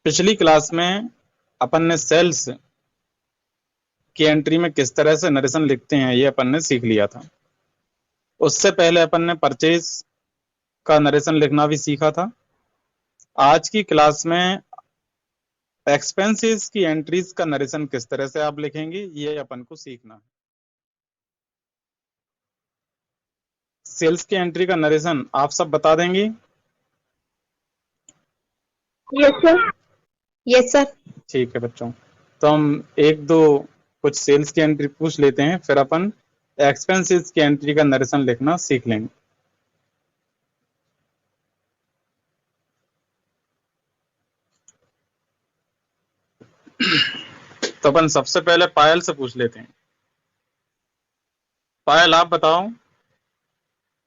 पिछली क्लास में अपन ने सेल्स की एंट्री में किस तरह से नरेशन लिखते हैं ये अपन ने सीख लिया था। उससे पहले अपन ने परचेज का नरेशन लिखना भी सीखा था। आज की क्लास में एक्सपेंसेस की एंट्रीज का नरेशन किस तरह से आप लिखेंगे ये अपन को सीखना है। सेल्स की एंट्री का नरेशन आप सब बता देंगे? Yes sir. Yes sir. ठीक है बच्चों, तो हम एक दो कुछ सेल्स की एंट्री पूछ लेते हैं, फिर अपन एक्सपेंसेस की एंट्री का नरेशन लिखना सीख लेंगे। तो अपन सबसे पहले पायल से पूछ लेते हैं। पायल आप बताओ,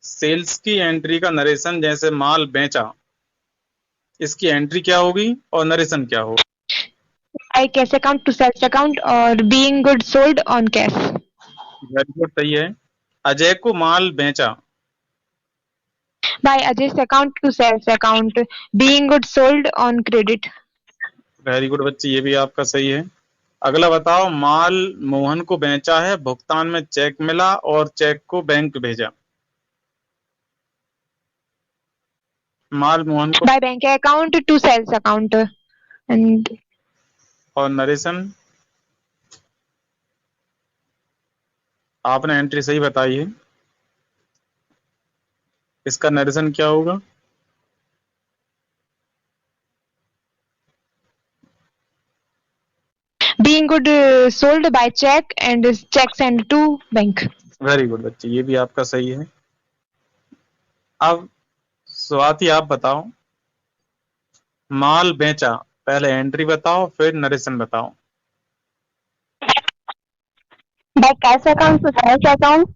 सेल्स की एंट्री का नरेशन जैसे माल बेचा, इसकी एंट्री क्या होगी और नरेशन क्या होगा? By cash account to sales account और being good sold on cash. Very good, सही है। अजय को माल बेचा। By Ajay's account to sales account being good sold on credit. Very good बच्चे, ये भी आपका सही है। अगला बताओ, माल मोहन को बेचा है, भुगतान में चेक मिला और चेक को बैंक भेजा। माल मोहन को by bank account to sales account and और नरेशन आपने एंट्री सही बताई है, इसका नरेशन क्या होगा? Being good sold by cheque and cheque send to bank. Very good बच्चे, ये भी आपका सही है। अब स्वाति आप बताओ, माल बेचा, पहले एंट्री बताओ फिर नरेशन बताओ। By cash account to sales account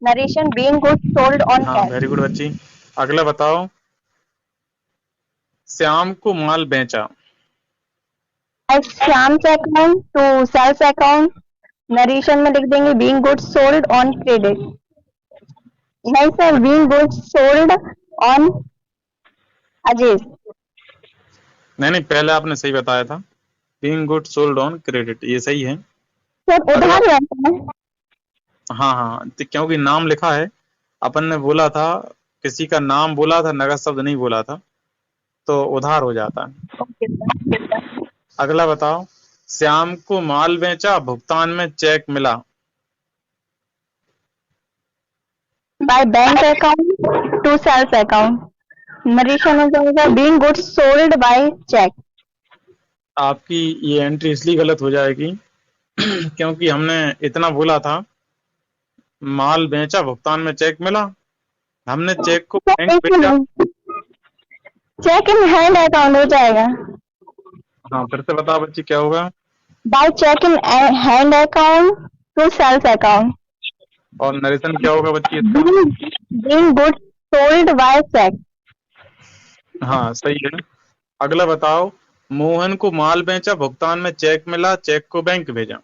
narration being good sold on हाँ कैश। वेरी गुड बच्ची। अगला बताओ, श्याम को माल बेचा। Shyam's account to sales account narration में लिख देंगे being good sold on credit. नहीं sir, being good sold on Ajay. नहीं नहीं, पहले आपने सही बताया था, being good sold on credit, ये सही है। सर उधार है। हाँ हाँ, तो क्योंकि नाम लिखा है, अपन ने बोला था, किसी का नाम बोला था, नगद शब्द नहीं बोला था, तो उधार हो जाता है। अगला बताओ, श्याम को माल बेचा, भुगतान में चेक मिला। By bank account to sales account narration हो जाएगा being good sold by cheque. आपकी ये एंट्री इसलिए गलत हो जाएगी क्योंकि हमने इतना बोला था, माल बेचा, भुगतान में चेक मिला, हमने चेक को बैंक भेजा। चेक इन हैंड अकाउंट हो जाएगा। हाँ फिर से बताओ बच्ची, क्या होगा? By cheque in hand account to sales account और नरेशन क्या होगा बच्ची इसका? Being good sold by cheque. हाँ सही है। अगला बताओ, मोहन को माल बेचा, भुगतान में चेक मिला, चेक को बैंक भेजा।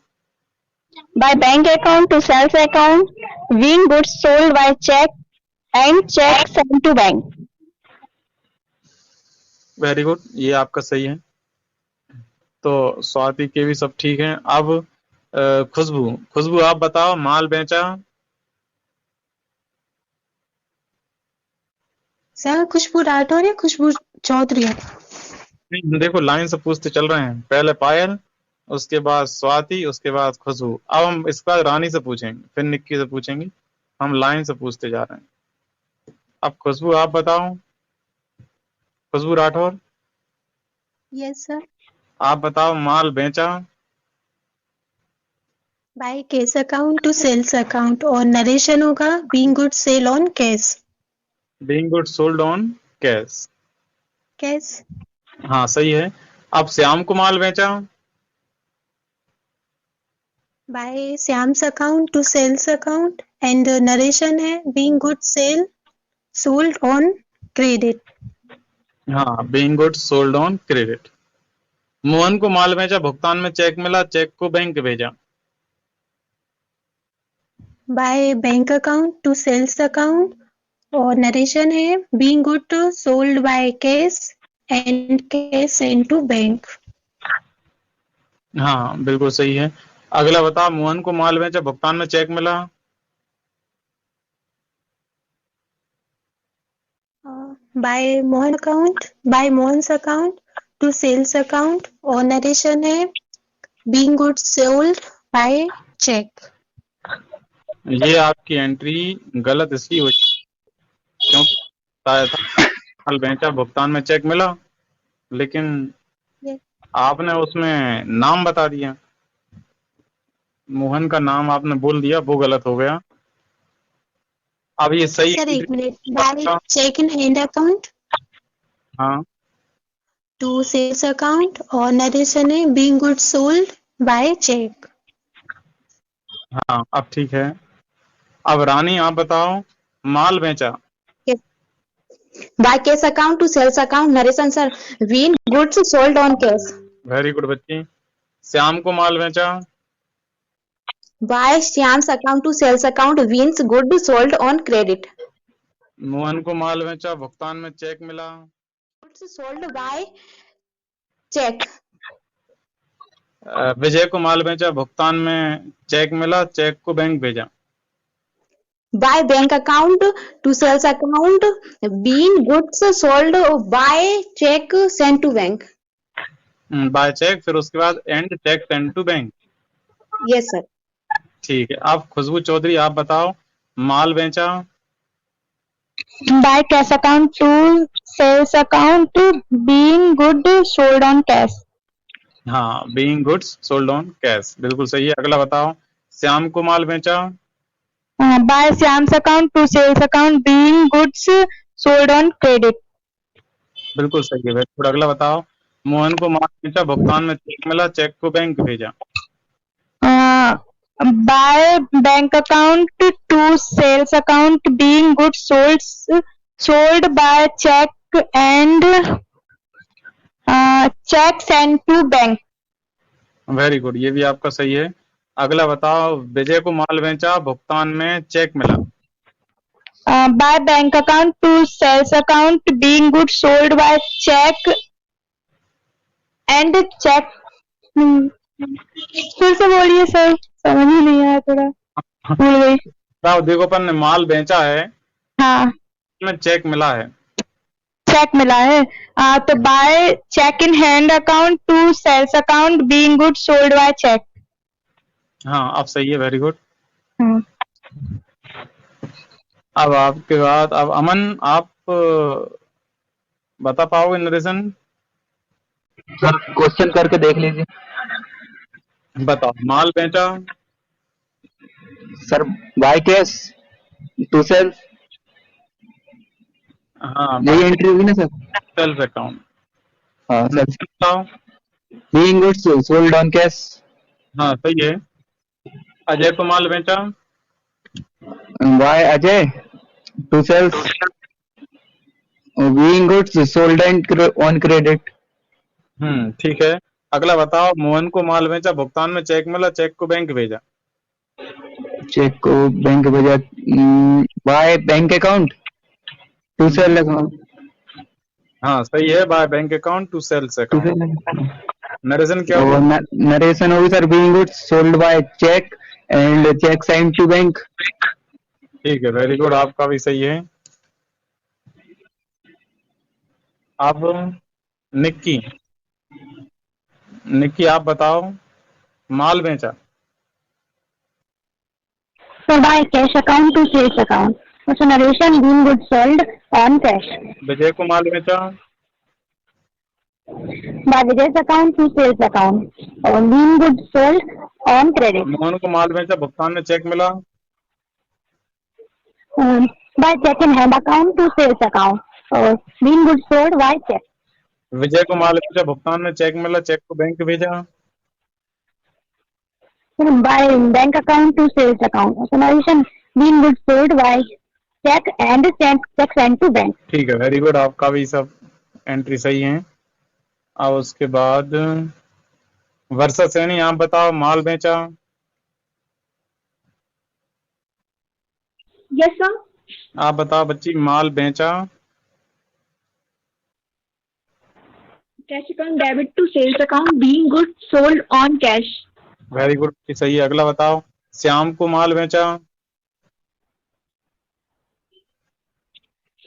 By bank account to sales account being good sold by cheque and cheque send to bank. Very good, ये आपका सही है। तो स्वाति के भी सब ठीक है। अब खुशबू, खुशबू आप बताओ, माल बेचा। सर खुशबू राठौर या खुशबू चौधरी है? देखो लाइन से पूछते चल रहे हैं, पहले पायल, उसके बाद स्वाति, उसके बाद खुशबू। अब हम इसके बाद रानी से पूछेंगे, फिर निक्की से पूछेंगे, हम लाइन से पूछते जा रहे हैं। अब खुशबू आप बताओ, खुशबू राठौर यस सर। आप बताओ, माल बेचा। By cash account to sales account और नरेशन होगा being good sale on cash. Being good sold on cash. Cash. हाँ सही है। अब श्याम को माल बेचा। By Shyam's account to sales account and narration है being good sale sold on credit. हाँ, being good sold on credit. Mohan को माल बेचा, भुगतान में चेक मिला, चेक को बैंक भेजा। By bank account to sales account और नरेशन है being good sold by cash and cash send to bank. हाँ बिल्कुल सही है। अगला बता, मोहन को माल बेचा, भुगतान में चेक मिला। By Mohan's account to sales account, और नरेशन है being goods sold by cheque. ये आपकी एंट्री गलत इसलिए हुई क्योंकि बताया था माल बेचा, भुगतान में चेक मिला, लेकिन आपने उसमें नाम बता दिया, मोहन का नाम आपने बोल दिया, वो गलत हो गया। अब ये सही सर एक entry. Minute, by cheque in hand account हाँ टू सेल्स अकाउंट, और नरेशन है being goods sold by cheque. हाँ अब ठीक है। अब रानी आप बताओ, माल बेचा। By cash account to sales account, narration sir. When goods sold on cash. Very good बच्ची। श्याम को माल बेचा। By Shyam's account to sales account, wins goods sold on credit. Mohan को माल बेचा, भुगतान में चेक मिला। Goods sold by check. विजय को माल बेचा, भुगतान में चेक मिला, चेक को बैंक भेजा। By bank account to sales account, being goods sold by check sent to bank. By cheque, फिर उसके बाद and cheque send to bank. Yes sir. ठीक है। अब खुशबू चौधरी आप बताओ, माल बेचा। By cash account to sales account, being goods sold on cash. हाँ, being goods sold on cash, बिल्कुल सही है। अगला बताओ, श्याम को माल बेचा। By Shyam's account to sales account, being goods sold on credit. बिल्कुल सही है। Very good. अगला बताओ, मोहन को माल बेचा, भुगतान में चेक मिला, चेक को बैंक भेजा। By bank account to sales account, being goods sold by check and check sent to bank. Very good, ये भी आपका सही है। अगला बताओ, विजय को माल बेचा, भुगतान में चेक मिला। By bank account to sales account, being goods sold by check and check. फिर से बोलिए सर, समझ ही नहीं आया, थोड़ा भूल गई। बताओ, देखो अपन ने माल बेचा है, हाँ, में चेक मिला है। चेक मिला है। तो by cheque in hand account to sales account, being good sold by cheque. हाँ अब सही है, वेरी गुड। अब आपके बाद, अब अमन आप बता पाओगे नरेशन? सर क्वेश्चन करके देख लीजिए। बताओ, माल बेचा। Sir by cash to sale, हाँ, यही एंट्री होगी ना सर? Sales account. हाँ सर। बताओ। Being goods sold on cash. हाँ सही है। अजय को माल बेचा। By Ajay to sales, being goods sold on credit. ठीक है। अगला बताओ, मोहन को माल बेचा, भुगतान में चेक मिला, चेक को बैंक भेजा। चेक को बैंक भेजा, by bank account to sale account. हाँ सही है, by bank account to sales account. Narration क्या और होगा? नरेशन होगी sir, being goods sold by cheque and cheque sign to bank. ठीक है, वेरी गुड, आपका भी सही है। अब निक्की, निक्की आप बताओ, माल बेचा। So by cash account to sales account. So narration being goods sold on cash. विजय को माल बेचा। By Vijay's account to sales account. Or being goods sold on credit. Mohan को माल बेचा, भुगतान में चेक मिला। By check in hand account to sales account. Or being goods sold by check. विजय को माल बेचा, भुगतान में चेक मिला, चेक को बैंक भेजा। By bank account to sales account. So narration being goods sold by check and check sent to bank. ठीक है, वेरी गुड, आपका भी सब एंट्री सही है। अब उसके बाद वर्षा सैनी आप बताओ, माल बेचा। Yes sir. आप बताओ बच्ची, माल बेचा। Cash account debit to sales account being good sold on cash. Very good, सही है। अगला बताओ, श्याम को माल बेचा।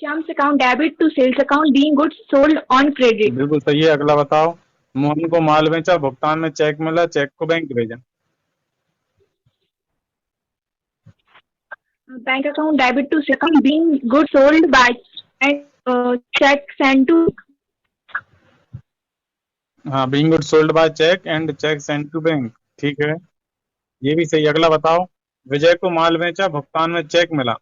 Shyam's account debit to sales account being good sold on credit. बिल्कुल सही है। अगला बताओ, मोहन को माल बेचा, भुगतान में चेक मिला, चेक को बैंक भेजा। Bank account debit to sales account being good sold by and cheque send to. हाँ, being good sold by cheque and cheque send to bank, ठीक है, ये भी सही है। अगला बताओ, विजय को माल बेचा, भुगतान में चेक मिला।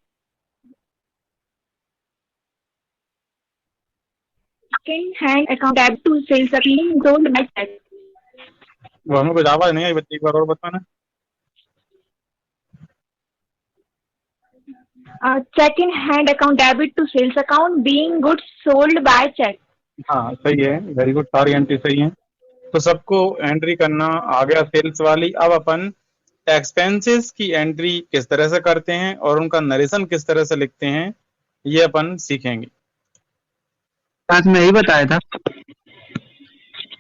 Second hand account debit to sales account sold by cheque. वो हमें कुछ आवाज नहीं आई बच्चे, एक बार और बताना। Second hand account debit to sales account being good sold by cheque. हाँ सही है, वेरी गुड, सारी एंट्री सही है। तो सबको एंट्री करना आ गया सेल्स वाली। अब अपन एक्सपेंसेस की एंट्री किस तरह से करते हैं और उनका नरेशन किस तरह से लिखते हैं, ये अपन सीखेंगे। क्लास में यही बताया था।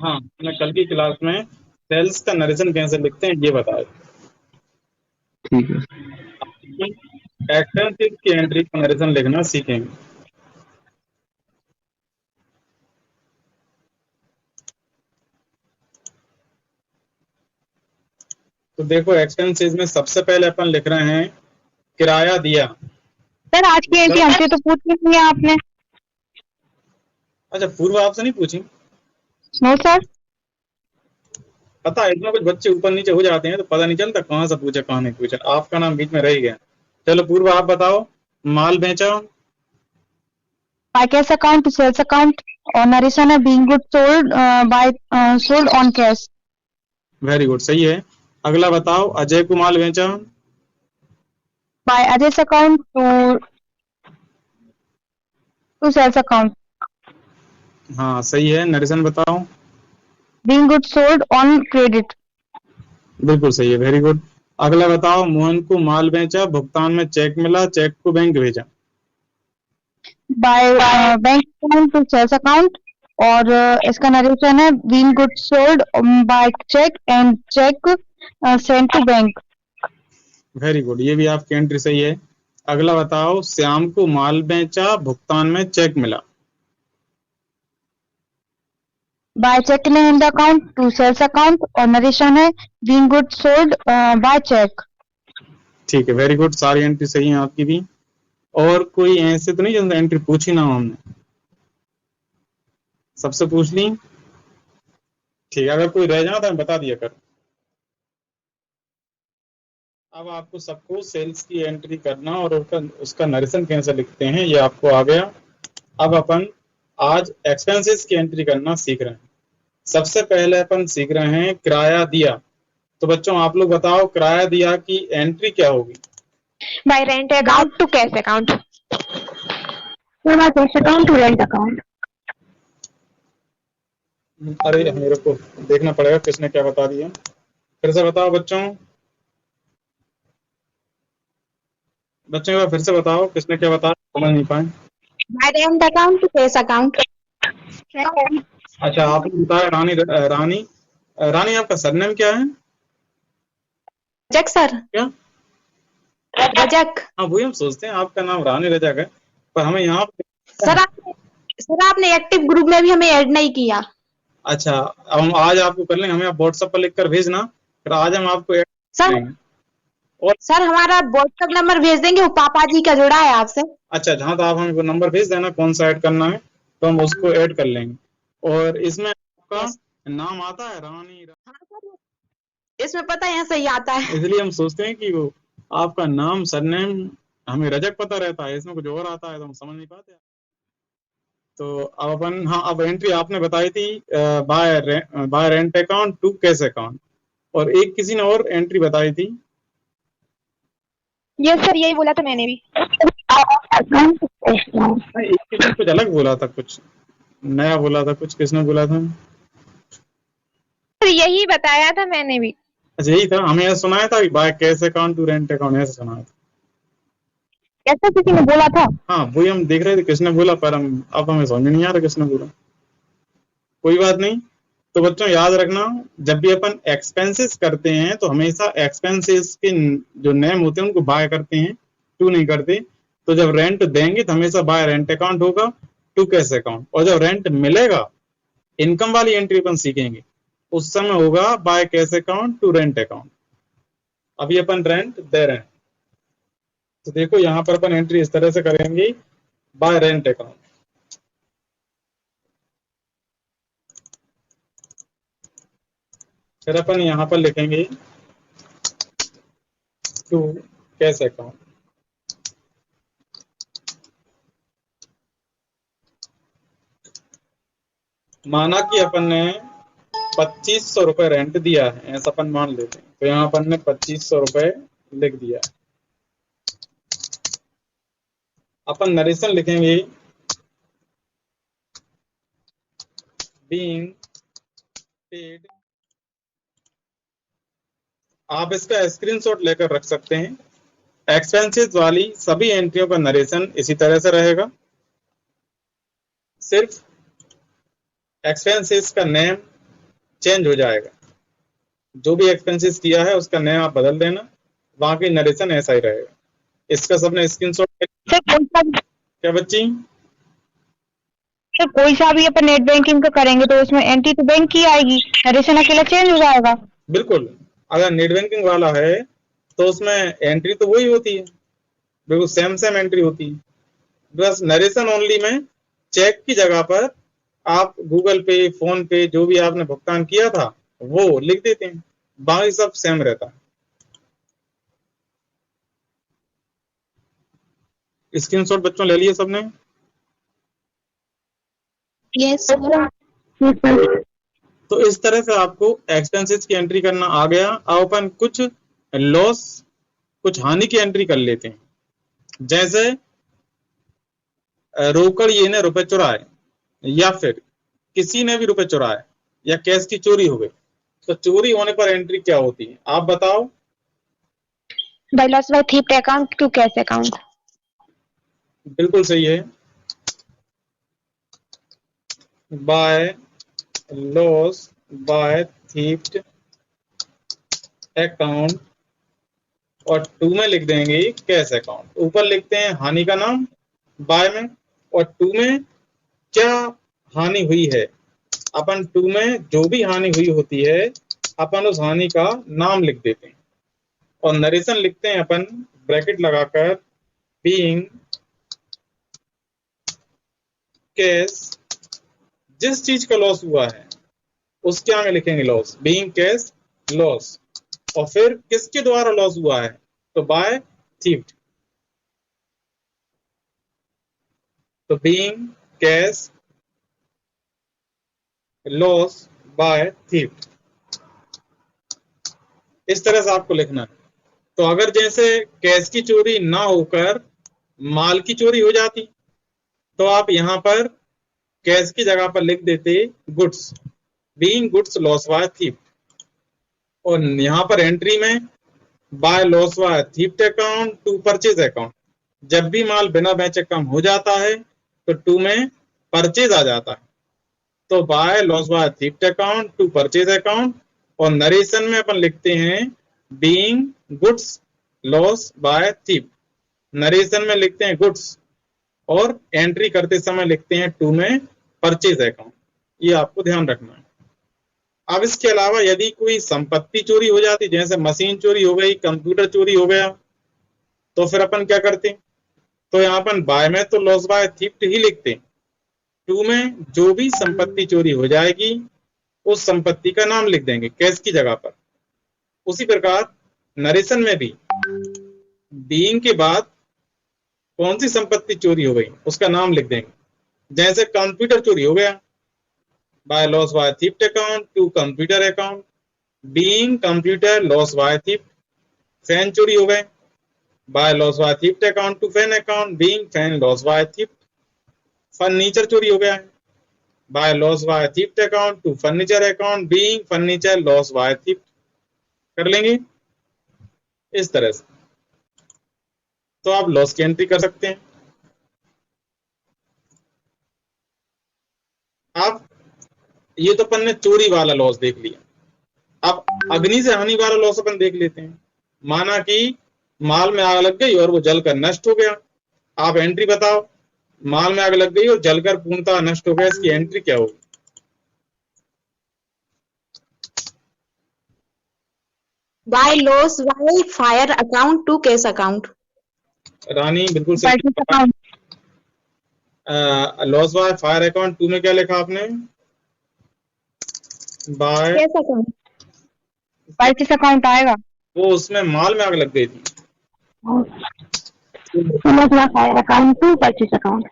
हाँ, मैं कल की क्लास में सेल्स का नरेशन कैसे लिखते हैं ये बताया। ठीक है। एक्सपेंसेस की एंट्री का नरेशन लिखना सीखेंगे। तो देखो, एक्सपेंसेस में सबसे पहले अपन लिख रहे हैं किराया दिया। सर आज की एंट्री हमसे तो पूछ नहीं है आपने। अच्छा, पूर्व आपसे नहीं पूछी? No sir. पता है, इसमें कुछ बच्चे ऊपर नीचे हो जाते हैं तो पता नहीं चलता कहाँ से पूछे कहाँ नहीं पूछे, आपका नाम बीच में रह गया। चलो पूर्व आप बताओ, माल बेचा। By cash account to sales account और नरेशन है being good sold by sold on cash. Very good, सही है। अगला बताओ, अजय को माल बेचा। By Ajay's account to sales account हाँ सही है। नरेशन बताओ। Being good sold on credit. बिल्कुल सही है, वेरी गुड। अगला बताओ, मोहन को माल बेचा, भुगतान में चेक मिला, चेक को बैंक भेजा। By bank account to sales account और इसका नरेशन है being good sold by cheque and cheque send to bank. Very good, ये भी आपकी एंट्री सही है। अगला बताओ, श्याम को माल बेचा, भुगतान में चेक मिला। By cheque in the account to sales account और नरेशन है being good sold by cheque. ठीक है, वेरी गुड, सारी एंट्री सही है आपकी भी। और कोई ऐसे तो नहीं जिसने एंट्री पूछी ना हो हमने? सबसे पूछ ली? ठीक है, अगर कोई रह जाए तो बता दिया कर। अब आपको सबको सेल्स की एंट्री करना और उसका नरेशन कैसे लिखते हैं ये आपको आ गया। अब अपन आज एक्सपेंसेस की एंट्री करना सीख रहे हैं। सबसे पहले अपन सीख रहे हैं किराया दिया। तो बच्चों आप लोग बताओ, किराया दिया की एंट्री क्या होगी? By rent account to cash account. By cash account to rent account. अरे मेरे को देखना पड़ेगा किसने क्या बता दिया, फिर से बताओ बच्चों। बच्चों एक बार फिर से बताओ किसने क्या बताया, समझ नहीं पाए। By rent account to cash account. अच्छा, आपने बताया रानी। रानी आपका सरनेम क्या है? रजक सर। क्या? रजक। हाँ वही हम सोचते हैं आपका नाम रानी रजक है, पर हमें यहाँ सर आपने एक्टिव ग्रुप में भी हमें ऐड नहीं किया। अच्छा, अब हम आज आपको कर लेंगे, हमें आप व्हाट्सएप पर लिखकर भेजना, फिर आज हम आपको ऐड सर करेंगे। और सर हमारा व्हाट्सएप नंबर भेज देंगे, वो पापा जी का जुड़ा है आपसे। अच्छा, जहाँ तो आप हमें वो नंबर भेज देना कौन सा ऐड करना है, तो हम उसको ऐड कर लेंगे। और इसमें आपका नाम आता है रानी? हाँ सर, इसमें पता है ऐसे ही आता है। इसलिए हम सोचते हैं कि वो आपका नाम सरनेम हमें रजक पता रहता है, इसमें कुछ और आता है तो हम समझ नहीं पाते। तो अब अपन, हाँ अब एंट्री आपने बताई थी by rent account to cash account, और एक किसी ने और एंट्री बताई थी। यस सर, यही बोला था मैंने भी। एक किसी ने कुछ अलग बोला था, कुछ नया बोला था, कुछ किसने बोला था? सर यही बताया था मैंने भी। अच्छा यही था, हमें ऐसा सुनाया था कि by cash account to rent account, ऐसा सुनाया था। ऐसा किसी ने बोला था? हाँ वही हम देख रहे थे किसने बोला, पर हम अब हमें समझ नहीं आ रहा किसने बोला। कोई बात नहीं। तो बच्चों याद रखना, जब भी अपन एक्सपेंसेस करते हैं तो हमेशा एक्सपेंसेस के जो नेम होते हैं उनको बाय करते हैं, टू नहीं करते। तो जब रेंट देंगे तो हमेशा बाय रेंट अकाउंट होगा, टू कैश अकाउंट। और जब रेंट मिलेगा, इनकम वाली एंट्री अपन सीखेंगे, उस समय होगा by cash account to rent account. अभी अपन रेंट दे रहे हैं, तो देखो यहाँ पर अपन एंट्री इस तरह से करेंगे, बाय रेंट अकाउंट। फिर अपन यहाँ पर लिखेंगे टू कैश अकाउंट। माना कि अपन ने 2500 रुपए रेंट दिया है, ऐसा अपन मान लेते हैं। तो यहाँ अपन ने 2500 रुपए लिख दिया। अपन नरेशन लिखेंगे बीइंग पेड। आप इसका स्क्रीनशॉट लेकर रख सकते हैं। एक्सपेंसेस वाली सभी एंट्रियों का नरेशन इसी तरह से रहेगा, सिर्फ एक्सपेंसेस का नेम चेंज हो जाएगा। जो भी एक्सपेंसेस किया है उसका नेम आप बदल देना, वहां की नरेशन ऐसा ही रहेगा। इसका सबने स्क्रीनशॉट। क्या बच्ची? सर कोई सा भी अपन नेट बैंकिंग का करेंगे तो उसमें एंट्री तो बैंक की आएगी, नरेशन अकेला चेंज हो जाएगा। बिल्कुल, अगर नेट बैंकिंग वाला है तो उसमें एंट्री तो वही होती है, बिल्कुल सेम सेम एंट्री होती है। बस नरेशन ओनली में चेक की जगह पर आप गूगल पे, फोन पे, जो भी आपने भुगतान किया था वो लिख देते हैं, बाकी सब सेम रहता है। स्क्रीनशॉट बच्चों ले लिए सबने? यस तो इस तरह से आपको एक्सपेंसेस की एंट्री करना आ गया। अब अपन कुछ लॉस, कुछ हानि की एंट्री कर लेते हैं। जैसे रोकड़ ये ने रुपए चुराए, या फिर किसी ने भी रुपए चुराए, या कैश की चोरी हो गई, तो चोरी होने पर एंट्री क्या होती है आप बताओ? By loss by theft account to cash account. बिल्कुल सही है, by loss by theft account, और टू में लिख देंगे कैश अकाउंट। ऊपर लिखते हैं हानि का नाम बाय में, और टू में क्या हानि हुई है। अपन टू में जो भी हानि हुई होती है अपन उस हानि का नाम लिख देते हैं, और नरेशन लिखते हैं अपन ब्रैकेट लगाकर बीइंग कैश। जिस चीज का लॉस हुआ है उसके आगे लिखेंगे लॉस, बीइंग कैश लॉस। और फिर किसके द्वारा लॉस हुआ है, तो बाय थीफ्ट। तो being cash loss by theft, इस तरह से आपको लिखना है। तो अगर जैसे कैश की चोरी ना होकर माल की चोरी हो जाती तो आप यहां पर कैश की जगह पर लिख देते goods, being goods loss by theft. और यहां पर एंट्री में by loss by theft account to purchase account. जब भी माल बिना बेचे कम हो जाता है तो टू में परचेज आ जाता है, तो by loss by theft account to purchase account. और नरेशन में अपन लिखते हैं being goods loss by theft, narration में लिखते हैं गुड्स, और एंट्री करते समय लिखते हैं टू में परचेज अकाउंट। ये आपको ध्यान रखना है। अब इसके अलावा यदि कोई संपत्ति चोरी हो जाती, जैसे मशीन चोरी हो गई, कंप्यूटर चोरी हो गया, तो फिर अपन क्या करते हैं? तो यहाँ अपन बाय में तो लॉस बाय थीफ्ट ही लिखते हैं, टू में जो भी संपत्ति चोरी हो जाएगी उस संपत्ति का नाम लिख देंगे कैश की जगह पर। उसी प्रकार नरेशन में भी बीइंग के बाद कौन सी संपत्ति चोरी हो गई उसका नाम लिख देंगे। जैसे कंप्यूटर चोरी हो गया, by loss by theft account to computer account, being computer loss by theft. Fan चोरी हो गए, by loss by theft account to fan account, being fan loss by theft. Furniture चोरी हो गया है, by loss by theft account to furniture account, being furniture loss by theft. कर लेंगे इस तरह से, तो आप लॉस की एंट्री कर सकते हैं। अब ये तो अपन ने चोरी वाला लॉस देख लिया। अब अग्नि से हानि वाला लॉस अपन देख लेते हैं। माना कि माल में आग लग गई और वो जलकर नष्ट हो गया। आप एंट्री बताओ, माल में आग लग गई और जलकर पूर्णतः नष्ट हो गया, इसकी एंट्री क्या होगी? By loss by fire account to cash account. Rani बिल्कुल सही। Purchase account, loss by fire account 2 में क्या लिखा आपने? By, Cash account. Purchase account आएगा। वो उसमें माल में आग लग गई थी। Fire account to purchase account.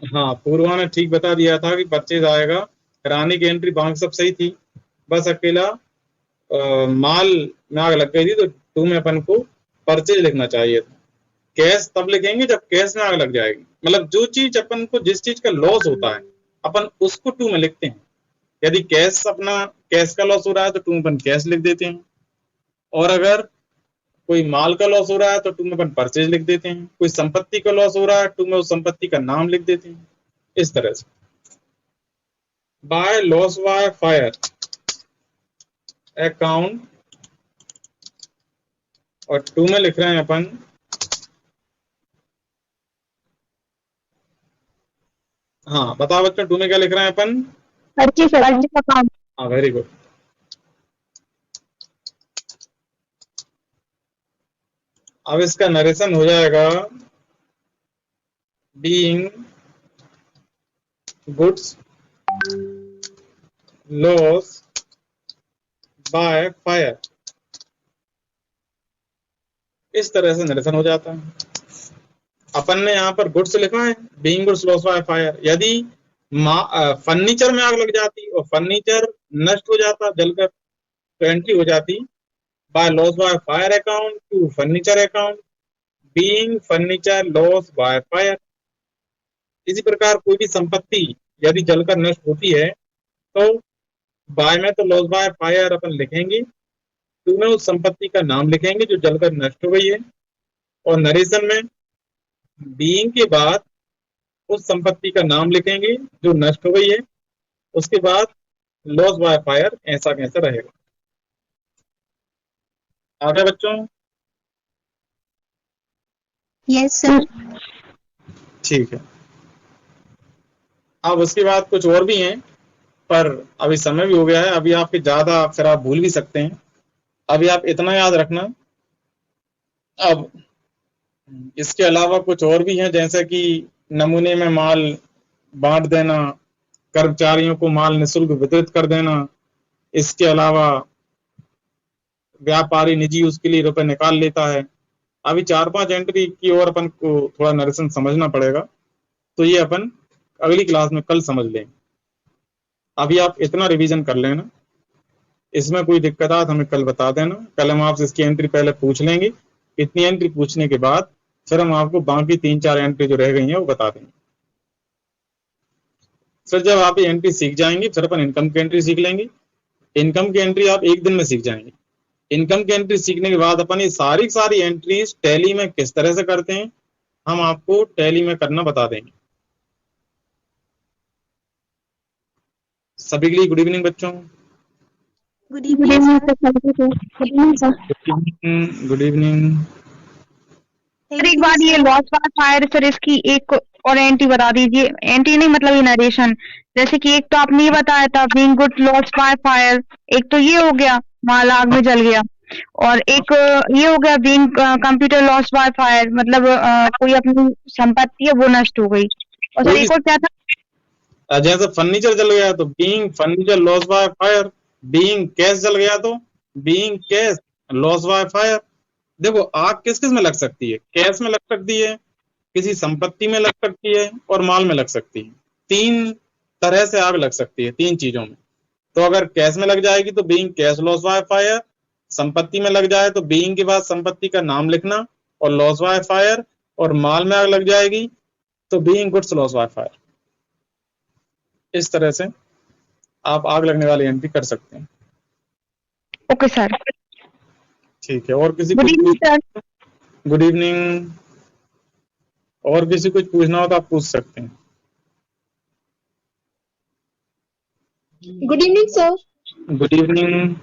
हाँ, पूर्वा ने ठीक बता दिया था कि परचेज आएगा। रानी की एंट्री बाकी सब सही थी, बस अकेला माल में आग लग गई थी, तो 2 में अपन को परचेज लिखना चाहिए था। कैश तब लिखेंगे जब कैश में आग लग जाएगी, मतलब जो चीज अपन को, जिस चीज का लॉस होता है अपन उसको 2 में लिखते हैं। यदि कैश का लॉस हो रहा है तो 2 में अपन कैश लिख देते हैं, और अगर कोई माल का लॉस हो रहा है तो 2 में अपन परचेज लिख देते हैं। कोई संपत्ति का लॉस हो रहा है 2 में उस संपत्ति का नाम लिख देते हैं। इस तरह से bye loss by fire account, और 2 में लिख रहे हैं अपन हाँ बताओ बच्चों, 2 में क्या लिख रहे हैं अपन? Purchase account. हाँ, वेरी गुड। अब इसका नरेशन हो जाएगा being goods loss by fire. इस तरह से नरेशन हो जाता है। अपन ने यहाँ पर गुड्स लिखा है, being goods loss by fire. यदि फर्नीचर में आग लग जाती और फर्नीचर नष्ट हो जाता जलकर, तो एंट्री हो जाती by loss by fire account to furniture account, being furniture loss by fire. इसी प्रकार कोई भी संपत्ति यदि जलकर नष्ट होती है तो बाय में तो लॉस बाय फायर अपन लिखेंगे, 2 में उस संपत्ति का नाम लिखेंगे जो जलकर नष्ट हो गई है, और नरेशन में बीइंग के बाद उस संपत्ति का नाम लिखेंगे जो नष्ट हो गई है, उसके बाद लॉस बाय फायर ऐसा कैसा रहेगा। आगे बच्चों? Yes, sir. ठीक है। अब उसके बाद कुछ और भी हैं, पर अभी समय भी हो गया है, अभी आपके ज्यादा फिर आप भूल भी सकते हैं। अभी आप इतना याद रखना। अब इसके अलावा कुछ और भी हैं, जैसे कि नमूने में माल बांट देना, कर्मचारियों को माल निःशुल्क वितरित कर देना, इसके अलावा व्यापारी निजी यूज के लिए रुपए निकाल लेता है। अभी 4-5 एंट्री की ओर अपन को थोड़ा नरेशन समझना पड़ेगा, तो ये अपन अगली क्लास में कल समझ लेंगे। अभी आप इतना रिवीजन कर लेना, इसमें कोई दिक्कत आए तो हमें कल बता देना। कल हम आपसे इसकी एंट्री पहले पूछ लेंगे, इतनी एंट्री पूछने के बाद फिर हम आपको बाकी 3-4 एंट्री जो रह गई हैं वो बता देंगे। फिर जब आप ये एंट्री सीख जाएंगे फिर अपन इनकम की एंट्री सीख लेंगे। इनकम की एंट्री आप एक दिन में सीख जाएंगे। इनकम की एंट्री सीखने के बाद अपन ये सारी एंट्रीज टैली में किस तरह से करते हैं हम आपको टैली में करना बता देंगे। सभी के लिए गुड इवनिंग बच्चों। Good evening, sir. Good evening. Thank एक you, बार ये sir. Loss by fire sir, इसकी एक और एंट्री बता दीजिए। एंट्री नहीं मतलब ये नरेशन। जैसे कि एक तो आपने ये बताया था being good loss by fire, एक तो ये हो गया माल आग में जल गया, और एक ये हो गया being computer loss by fire, मतलब कोई अपनी संपत्ति है वो नष्ट हो गई। और सर एक और क्या था? जैसे फर्नीचर जल गया तो being furniture loss by fire, being cash जल गया तो being cash loss by fire. देखो आग किस किस में लग सकती है? कैश में लग सकती है, किसी संपत्ति में लग सकती है, और माल में लग सकती है। 3 तरह से आग लग सकती है, 3 चीजों में। तो अगर कैश में लग जाएगी तो being cash loss by fire, संपत्ति में लग जाए तो बीइंग के बाद संपत्ति का नाम लिखना और लॉस बाय फायर, और माल में आग लग जाएगी तो being goods loss by fire. इस तरह से आप आग लगने वाली एंट्री कर सकते हैं। ओके सर, ठीक है। और किसी good evening sir. Good evening. और किसी कुछ पूछना हो तो आप पूछ सकते हैं। Good evening, sir. Good evening.